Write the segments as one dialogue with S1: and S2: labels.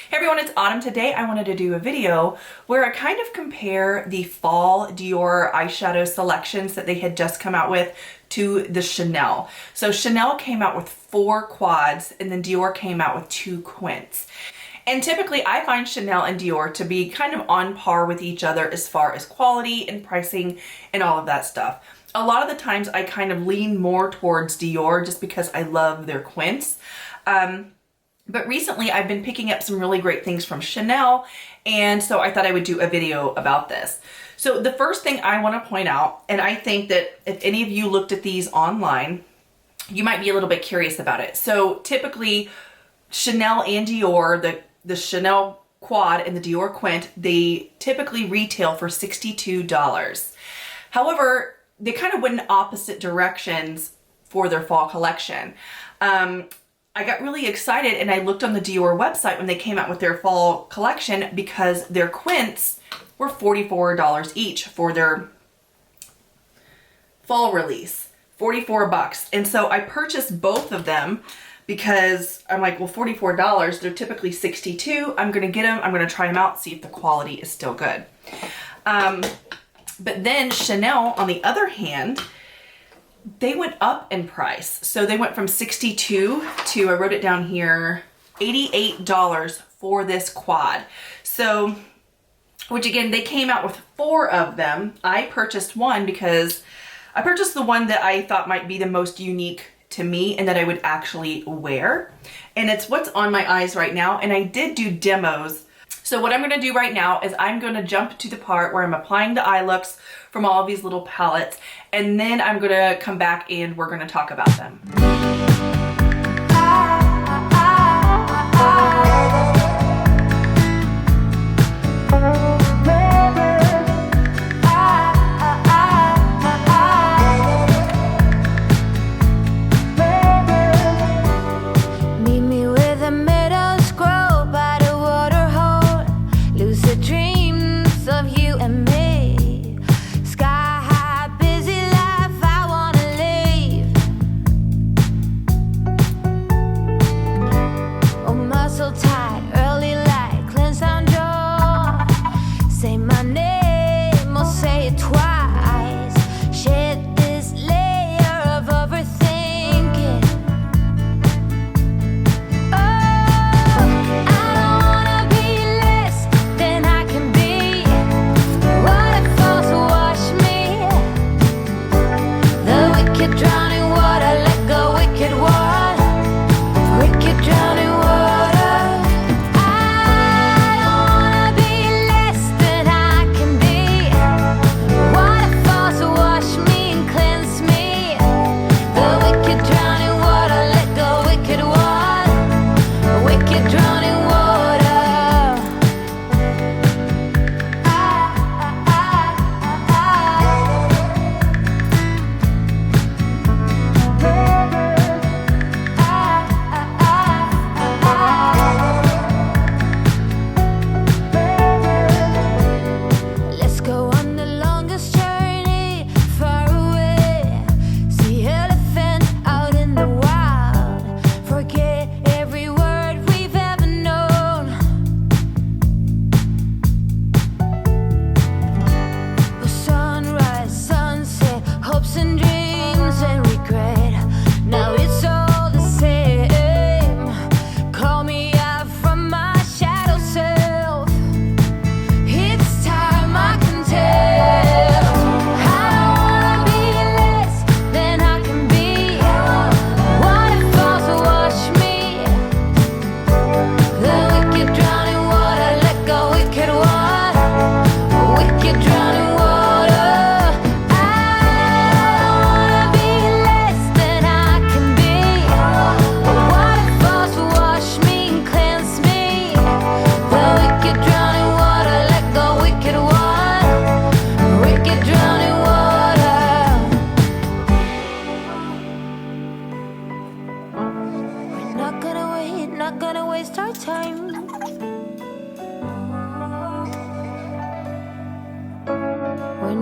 S1: Hey everyone, it's Autumn. Today I wanted to do a video where I kind of compare the fall Dior eyeshadow selections that they had just come out with to the Chanel. So Chanel came out with 4 quads and then Dior came out with 2 quints. And typically I find Chanel and Dior to be kind of on par with each other as far as quality and pricing and all of that stuff. A lot of the times I kind of lean more towards Dior just because I love their quints. But recently I've been picking up some really great things from Chanel, and so I thought I would do a video about this. So the first thing I want to point out, and I think that if any of you looked at these online, you might be a little bit curious about it. So typically Chanel and Dior, the Chanel quad and the Dior quint, they typically retail for $62. However, they kind of went in opposite directions for their fall collection. I got really excited and I looked on the Dior website when they came out with their fall collection because their quints were $44 each for their fall release. 44 bucks. And so I purchased both of them because I'm like, well, $44, they're typically $62. I'm going to get them. I'm going to try them out, see if the quality is still good. But then Chanel, on the other hand, they went up in price. So they went from $62 to, I wrote it down here, $88 for this quad. So, which again, they came out with 4 of them. I purchased one because I purchased the one that I thought might be the most unique to me and that I would actually wear. And it's what's on my eyes right now. And I did do demos. So what I'm going to do right now is I'm going to jump to the part where I'm applying the eye looks from all of these little palettes, and then I'm going to come back and we're going to talk about them.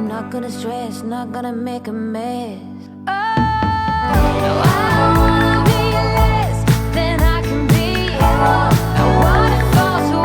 S2: Not gonna stress, not gonna make a mess. Oh, no, I don't wanna be less than I can be. I wanna fall so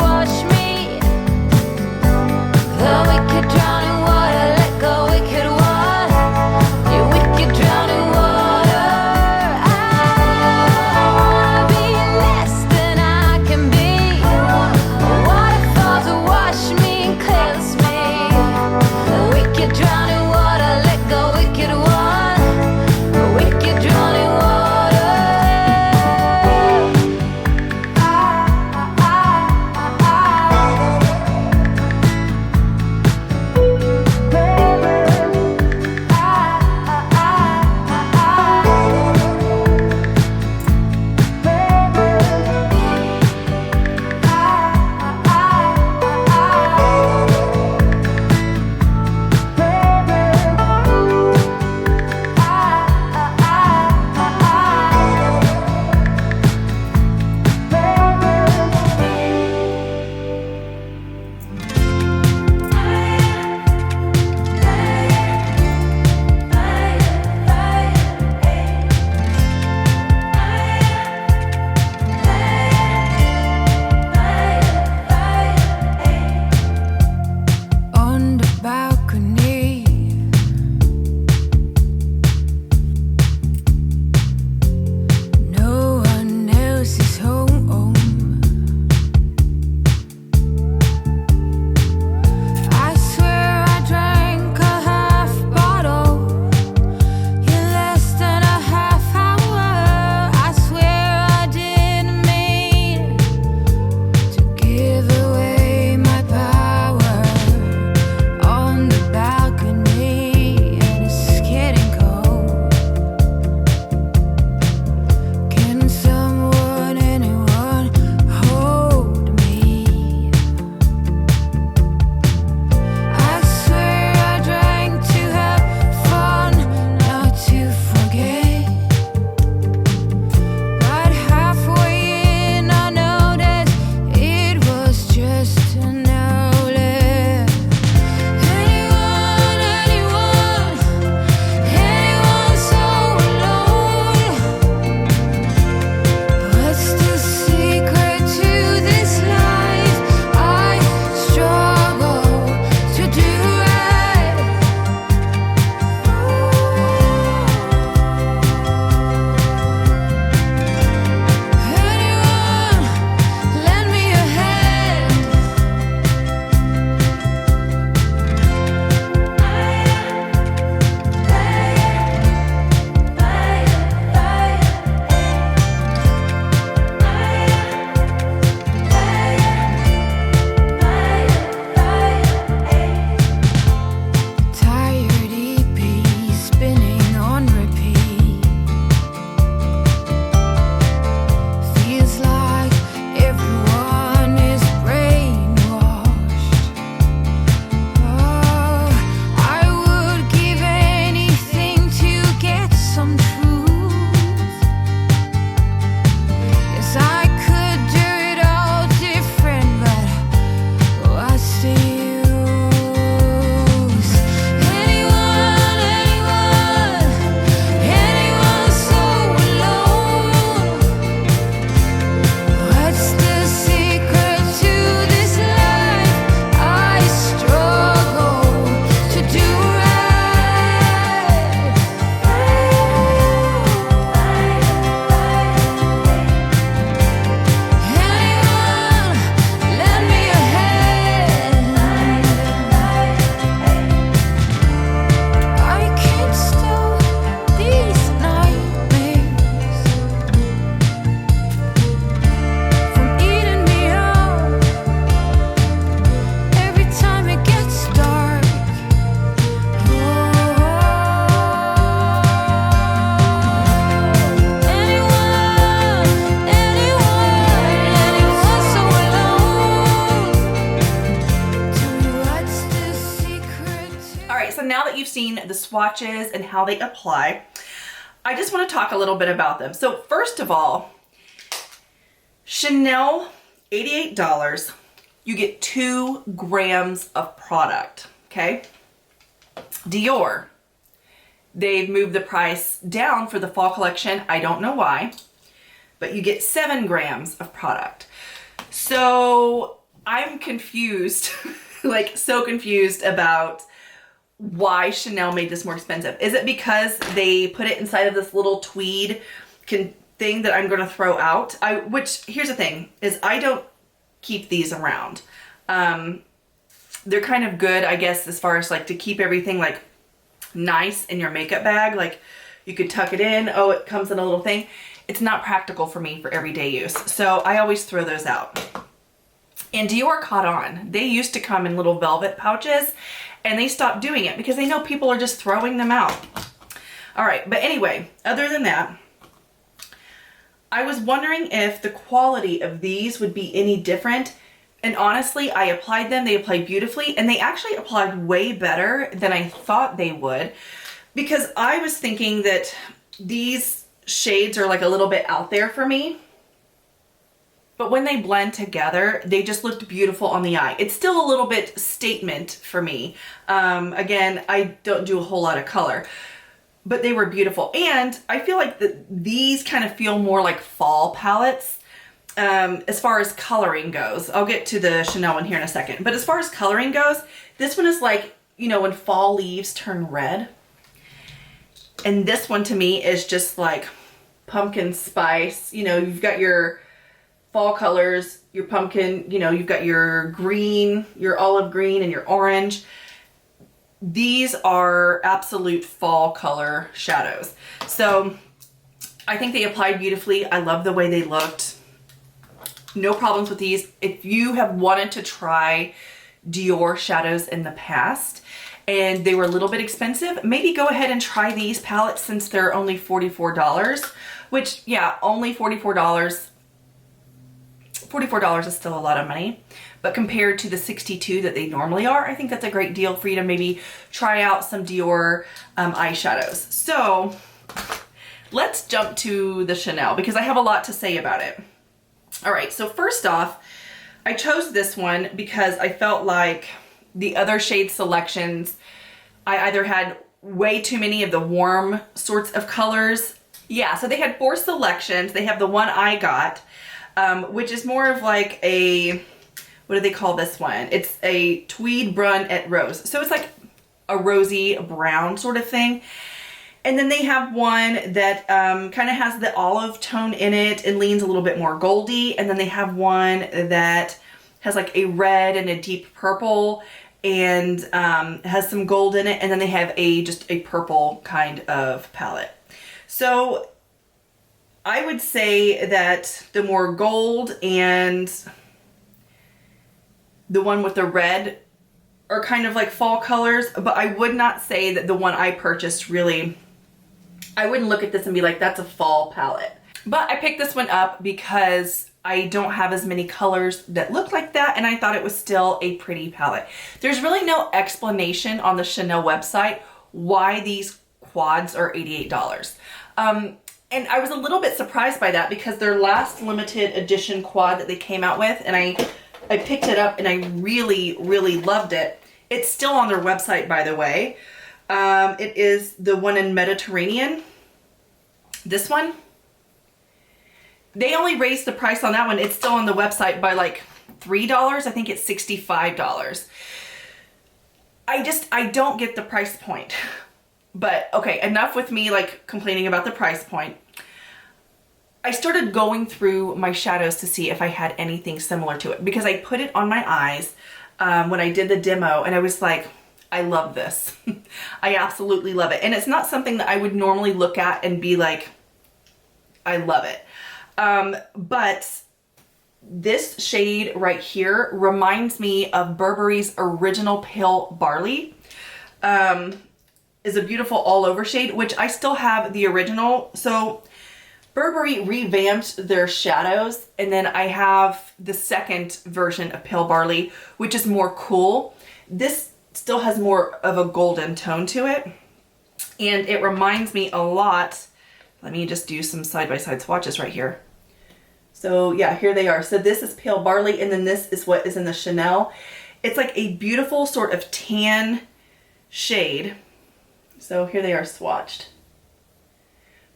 S1: you've seen the swatches and how they apply, I just want to talk a little bit about them. So first of all, Chanel, $88. You get 2 grams of product, okay? Dior, they've moved the price down for the fall collection. I don't know why, but you get 7 grams of product. So I'm confused, like so confused about why Chanel made this more expensive. Is it because they put it inside of this little tweed thing that I'm going to throw out? Which, here's the thing, is I don't keep these around. They're kind of good, I guess, as far as like to keep everything like nice in your makeup bag. Like you could tuck it in. Oh, it comes in a little thing. It's not practical for me for everyday use. So I always throw those out. And Dior caught on. They used to come in little velvet pouches, and they stopped doing it because they know people are just throwing them out. All right, but anyway, other than that, I was wondering if the quality of these would be any different. And honestly, I applied them. They applied beautifully, and they actually applied way better than I thought they would, because I was thinking that these shades are like a little bit out there for me. But when they blend together, they just looked beautiful on the eye. It's still a little bit statement for me. Again, I don't do a whole lot of color, but they were beautiful. And I feel like these kind of feel more like fall palettes as far as coloring goes. I'll get to the Chanel one here in a second. But as far as coloring goes, this one is like, you know, when fall leaves turn red. And this one to me is just like pumpkin spice. You know, you've got your fall colors, your pumpkin, you know, you've got your green, your olive green, and your orange. These are absolute fall color shadows. So I think they applied beautifully. I love the way they looked. No problems with these. If you have wanted to try Dior shadows in the past and they were a little bit expensive, maybe go ahead and try these palettes since they're only $44, which, yeah, only $44. $44 is still a lot of money, but compared to the $62 that they normally are, I think that's a great deal for you to maybe try out some Dior eyeshadows. So let's jump to the Chanel because I have a lot to say about it. All right, so first off, I chose this one because I felt like the other shade selections, I either had way too many of the warm sorts of colors. Yeah, so they had 4 selections. They have the one I got, which is more of like a, what do they call this one? It's a tweed brunette rose. So it's like a rosy brown sort of thing. And then they have one that kind of has the olive tone in it and leans a little bit more goldy. And then they have one that has like a red and a deep purple and has some gold in it. And then they have just a purple kind of palette. So I would say that the more gold and the one with the red are kind of like fall colors, but I would not say that the one I purchased really, I wouldn't look at this and be like, that's a fall palette. But I picked this one up because I don't have as many colors that look like that, and I thought it was still a pretty palette. There's really no explanation on the Chanel website why these quads are $88. And I was a little bit surprised by that because their last limited edition quad that they came out with, and I picked it up and I really, really loved it. It's still on their website, by the way. It is the one in Mediterranean. This one. They only raised the price on that one. It's still on the website by like $3. I think it's $65. I don't get the price point. But okay, enough with me like complaining about the price point. I started going through my shadows to see if I had anything similar to it because I put it on my eyes when I did the demo, and I was like, I love this. I absolutely love it. And it's not something that I would normally look at and be like, I love it. But this shade right here reminds me of Burberry's original Pale Barley. Is a beautiful all over shade, which I still have the original. So Burberry revamped their shadows, and then I have the second version of Pale Barley, which is more cool. This still has more of a golden tone to it. And it reminds me a lot, let me just do some side-by-side swatches right here. So yeah, here they are. So this is Pale Barley, and then this is what is in the Chanel. It's like a beautiful sort of tan shade. So here they are swatched.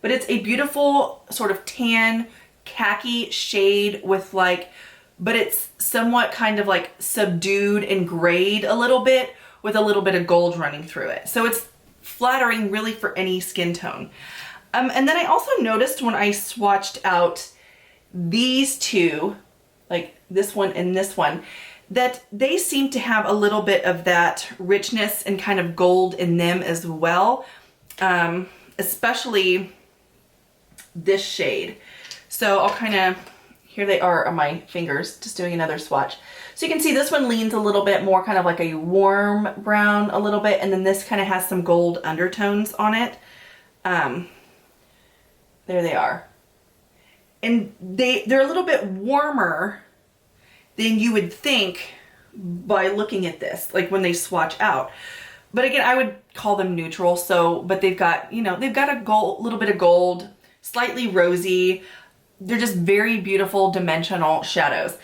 S1: But it's a beautiful sort of tan khaki shade with like, but it's somewhat kind of like subdued and grayed a little bit with a little bit of gold running through it. So it's flattering really for any skin tone. And then I also noticed when I swatched out these two, like this one and this one, that they seem to have a little bit of that richness and kind of gold in them as well. Especially this shade. So I'll kind of, here they are on my fingers, just doing another swatch. So you can see this one leans a little bit more kind of like a warm brown a little bit, and then this kind of has some gold undertones on it. There they are. And they're a little bit warmer than you would think by looking at this, like when they swatch out. But again, I would call them neutral. So, but they've got, you know, they've got a gold, little bit of gold, slightly rosy. They're just very beautiful dimensional shadows.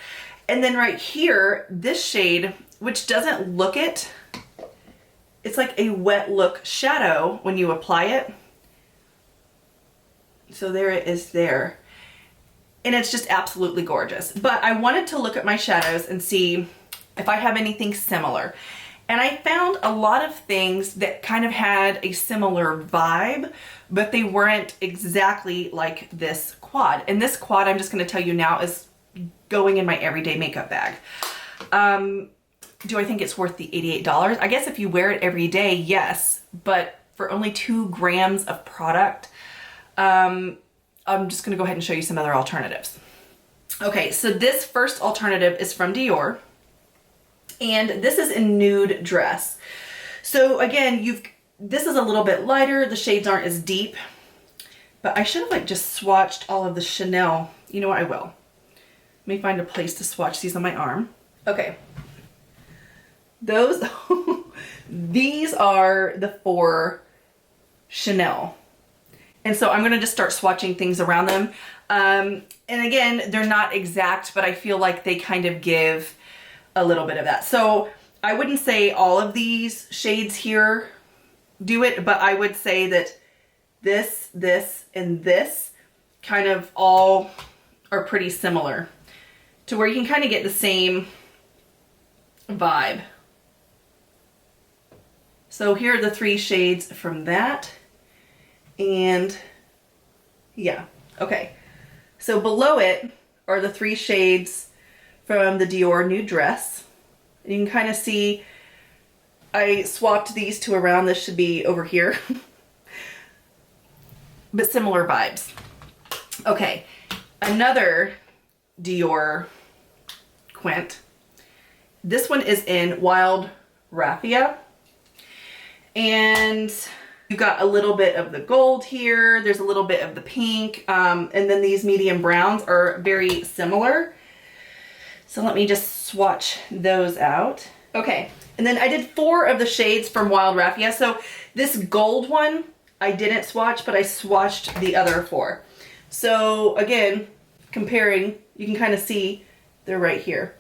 S1: And then right here, this shade, which doesn't look it, it's like a wet look shadow when you apply it. So there it is there. And it's just absolutely gorgeous. But I wanted to look at my shadows and see if I have anything similar. And I found a lot of things that kind of had a similar vibe, but they weren't exactly like this quad. And this quad, I'm just going to tell you now, is going in my everyday makeup bag. Do I think it's worth the $88? I guess if you wear it every day, yes. But for only 2 grams of product, I'm just going to go ahead and show you some other alternatives. Okay, so this first alternative is from Dior. And this is in Nude Dress. So again, this is a little bit lighter. The shades aren't as deep. But I should have like just swatched all of the Chanel. You know what? I will. Let me find a place to swatch these on my arm. Okay. Those, these are the 4 Chanel. And so I'm going to just start swatching things around them. And again, they're not exact, but I feel like they kind of give a little bit of that. So I wouldn't say all of these shades here do it, but I would say that this, and this kind of all are pretty similar to where you can kind of get the same vibe. So here are the 3 shades from that. And yeah, okay. So below it are the 3 shades from the Dior Nude Dress. You can kind of see I swapped these 2 around. This should be over here. But similar vibes. Okay, another Dior Quint. This one is in Wild Raffia. And you've got a little bit of the gold here. There's a little bit of the pink. And then these medium browns are very similar. So let me just swatch those out. Okay, and then I did 4 of the shades from Wild Raffia. So this gold one, I didn't swatch, but I swatched the other 4. So again, comparing, you can kind of see they're right here.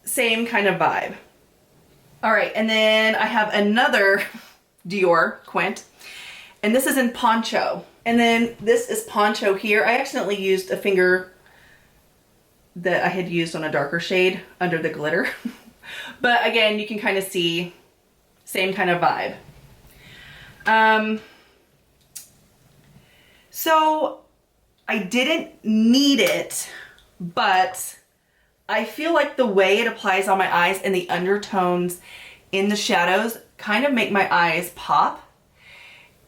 S1: Same kind of vibe. All right, and then I have another Dior Quint, and this is in Poncho. And then this is Poncho here. I accidentally used a finger that I had used on a darker shade under the glitter. But again, you can kind of see same kind of vibe. So I didn't need it, but I feel like the way it applies on my eyes and the undertones in the shadows kind of make my eyes pop.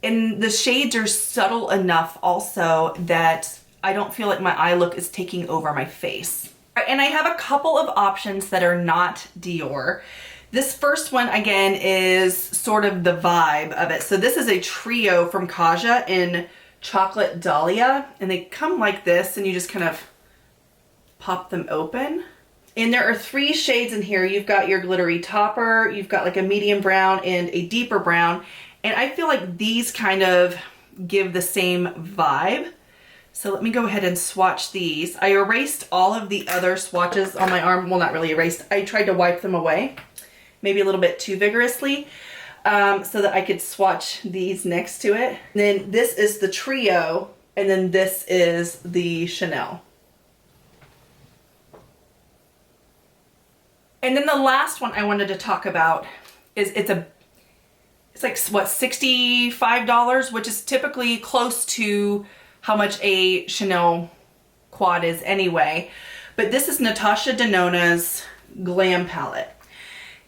S1: And the shades are subtle enough also that I don't feel like my eye look is taking over my face. And I have a couple of options that are not Dior. This first one, again, is sort of the vibe of it. So this is a trio from Kaja in Chocolate Dahlia. And they come like this, and you just kind of pop them open. And there are 3 shades in here. You've got your glittery topper, you've got like a medium brown and a deeper brown. And I feel like these kind of give the same vibe. So let me go ahead and swatch these. I erased all of the other swatches on my arm. Well, not really erased. I tried to wipe them away, maybe a little bit too vigorously, so that I could swatch these next to it. And then this is the Trio, and then this is the Chanel. And then the last one I wanted to talk about is it's like, what, $65, which is typically close to how much a Chanel quad is anyway. But this is Natasha Denona's Glam Palette.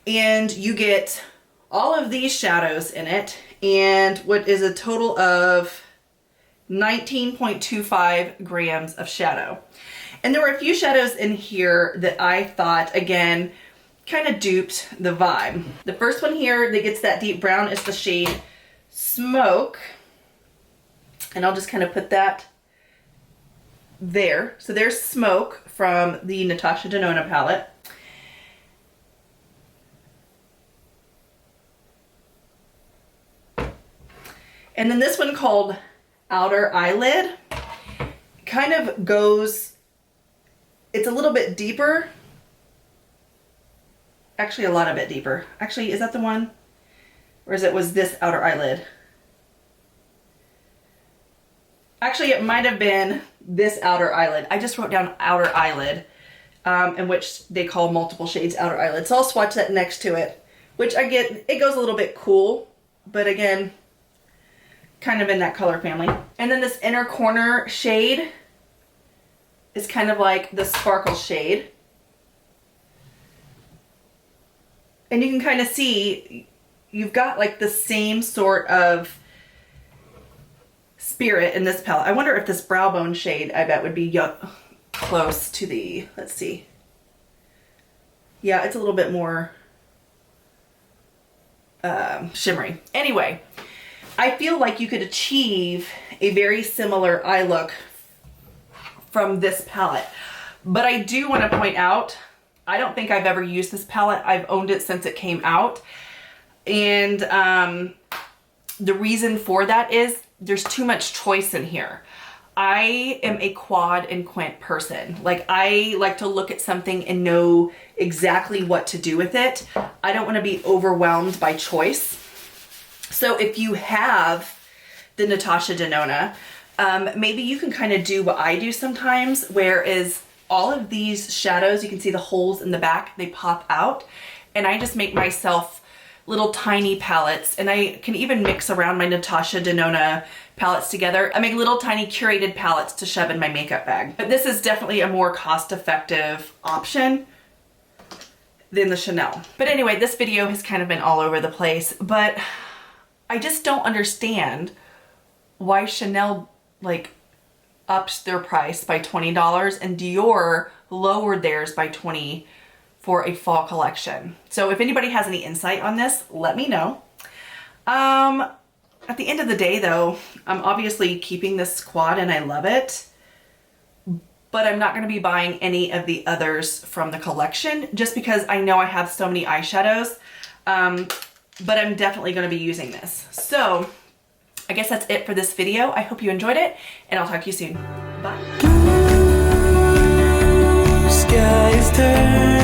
S1: And you get all of these shadows in it, and what is a total of 19.25 grams of shadow. And there were a few shadows in here that I thought, again, kind of duped the vibe. The first one here that gets that deep brown is the shade Smoke. And I'll just kind of put that there. So there's Smoke from the Natasha Denona palette. And then this one called Outer Eyelid kind of goes, it's a little bit deeper. Actually, a lot of bit deeper. Actually, is that the one? Or was this Outer Eyelid? Actually, it might have been this Outer Eyelid. I just wrote down Outer Eyelid, in which they call multiple shades Outer Eyelid. So I'll swatch that next to it, which I get, it goes a little bit cool, but again, kind of in that color family. And then this Inner Corner shade is kind of like the sparkle shade. And you can kind of see, you've got like the same sort of spirit in this palette. I wonder if this Brow Bone shade, I bet, would be close to the, let's see. Yeah, it's a little bit more shimmery. Anyway, I feel like you could achieve a very similar eye look from this palette. But I do want to point out, I don't think I've ever used this palette. I've owned it since it came out. And the reason for that is there's too much choice in here. I am a quad and quint person. Like, I like to look at something and know exactly what to do with it. I don't want to be overwhelmed by choice. So if you have the Natasha Denona, maybe you can kind of do what I do sometimes, whereas all of these shadows, you can see the holes in the back, they pop out, and I just make myself little tiny palettes, and I can even mix around my Natasha Denona palettes together. I make little tiny curated palettes to shove in my makeup bag. But this is definitely a more cost-effective option than the Chanel. But anyway, this video has kind of been all over the place, but I just don't understand why Chanel like upped their price by $20 and Dior lowered theirs by $20 for a fall collection. So if anybody has any insight on this, let me know. At the end of the day though, I'm obviously keeping this quad and I love it, but I'm not gonna be buying any of the others from the collection just because I know I have so many eyeshadows, but I'm definitely gonna be using this. So I guess that's it for this video. I hope you enjoyed it and I'll talk to you soon. Bye. Blue skies turn